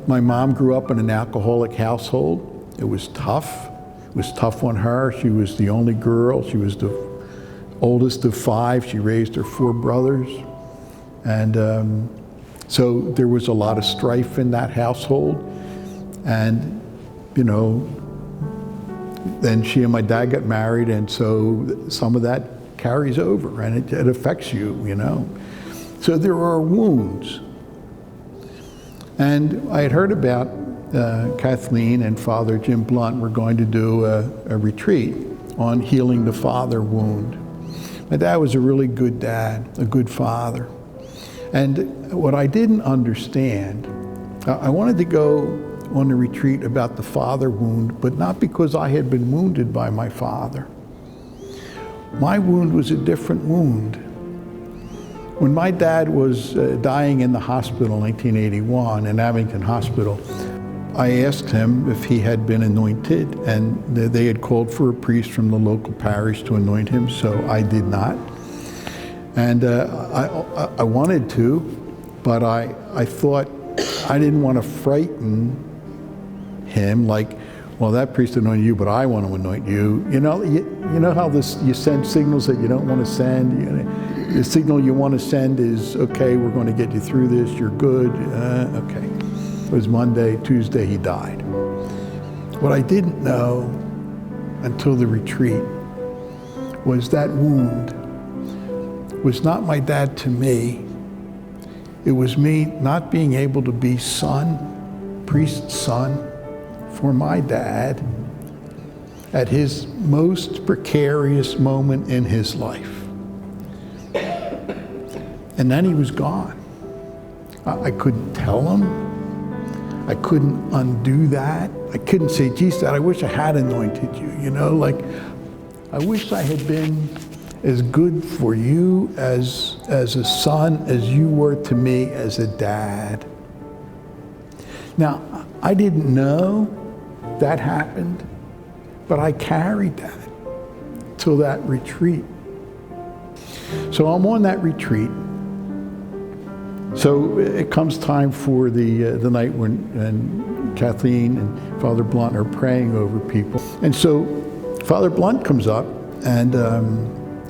My mom grew up in an alcoholic household. It was tough. It was tough on her. She was the only girl. She was the oldest of 5. She raised her 4 brothers. And so there was a lot of strife in that household. And, you know, then she and my dad got married, and so some of that carries over, and it affects you, you know. So there are wounds. And I had heard about Kathleen and Father Jim Blunt were going to do a retreat on healing the father wound. My dad was a really good dad, a good father. And what I didn't understand, I wanted to go on a retreat about the father wound, but not because I had been wounded by my father. My wound was a different wound. When my dad was dying in the hospital in 1981, in Abington Hospital, I asked him if he had been anointed, and they had called for a priest from the local parish to anoint him, so I did not. And I wanted to, but I thought I didn't want to frighten him, like, well, that priest anointed you, but I want to anoint you. You know how you send signals that you don't want to send? The signal you want to send is, okay, we're going to get you through this, you're good, okay. It was Monday, Tuesday, he died. What I didn't know until the retreat was that wound was not my dad to me. It was me not being able to be son, priest's son, for my dad at his most precarious moment in his life. And then he was gone. I couldn't tell him. I couldn't undo that. I couldn't say, geez, Dad, I wish I had anointed you. You know, like, I wish I had been as good for you as a son as you were to me as a dad. Now, I didn't know that happened, but I carried that till that retreat. So I'm on that retreat. So it comes time for the night when Kathleen and Father Blunt are praying over people. And so Father Blunt comes up and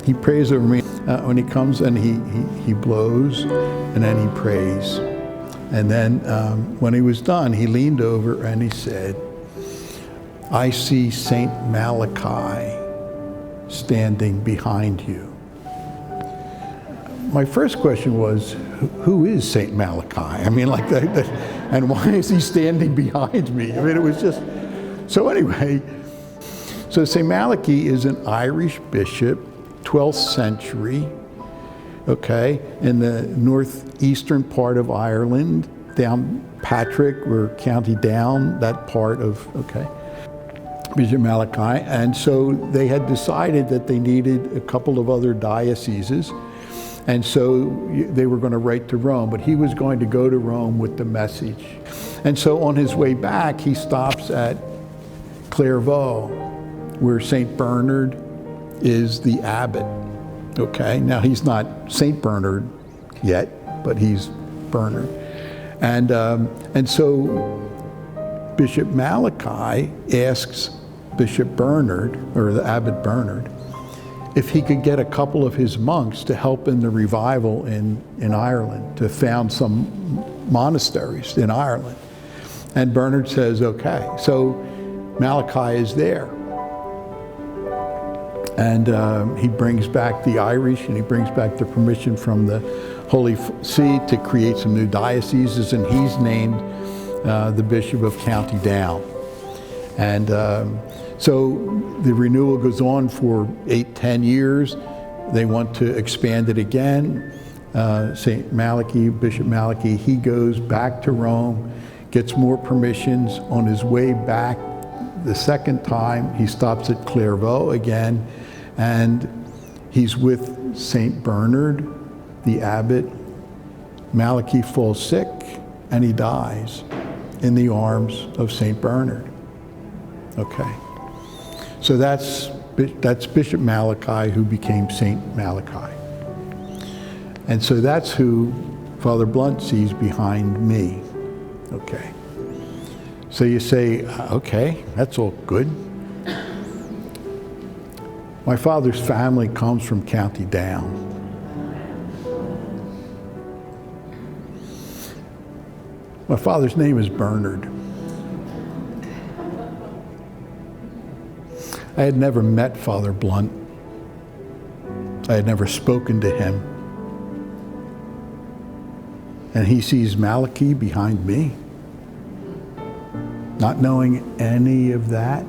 he prays over me. When he comes and he blows and then he prays. And then when he was done, he leaned over and he said, I see Saint Malachy standing behind you. My first question was, who is Saint Malachy? I mean, like, and why is he standing behind me? I mean, it was just, so anyway. So Saint Malachy is an Irish bishop, 12th century, okay, in the northeastern part of Ireland, down Patrick, or County Down, that part of, okay, Bishop Malachy. And so they had decided that they needed a couple of other dioceses. And so they were going to write to Rome, but he was going to go to Rome with the message. And so on his way back, he stops at Clairvaux, where St. Bernard is the abbot. Okay, now he's not St. Bernard yet, but he's Bernard. And so Bishop Malachy asks Bishop Bernard, or the Abbot Bernard, if he could get a couple of his monks to help in the revival in Ireland, to found some monasteries in Ireland. And Bernard says, okay. So Malachy is there. And he brings back the Irish, and he brings back the permission from the Holy See to create some new dioceses, and he's named the Bishop of County Down. And so the renewal goes on for 8-10 years. They want to expand it again. St. Malachy, Bishop Malachy, he goes back to Rome, gets more permissions. On his way back the second time, he stops at Clairvaux again, and he's with St. Bernard, the abbot. Malachy falls sick, and he dies in the arms of St. Bernard. Okay. So that's Bishop Malachy, who became Saint Malachy. And so that's who Father Blunt sees behind me. Okay. So you say, okay, that's all good. My father's family comes from County Down. My father's name is Bernard. I had never met Father Blunt. I had never spoken to him. And he sees Malachy behind me. Not knowing any of that,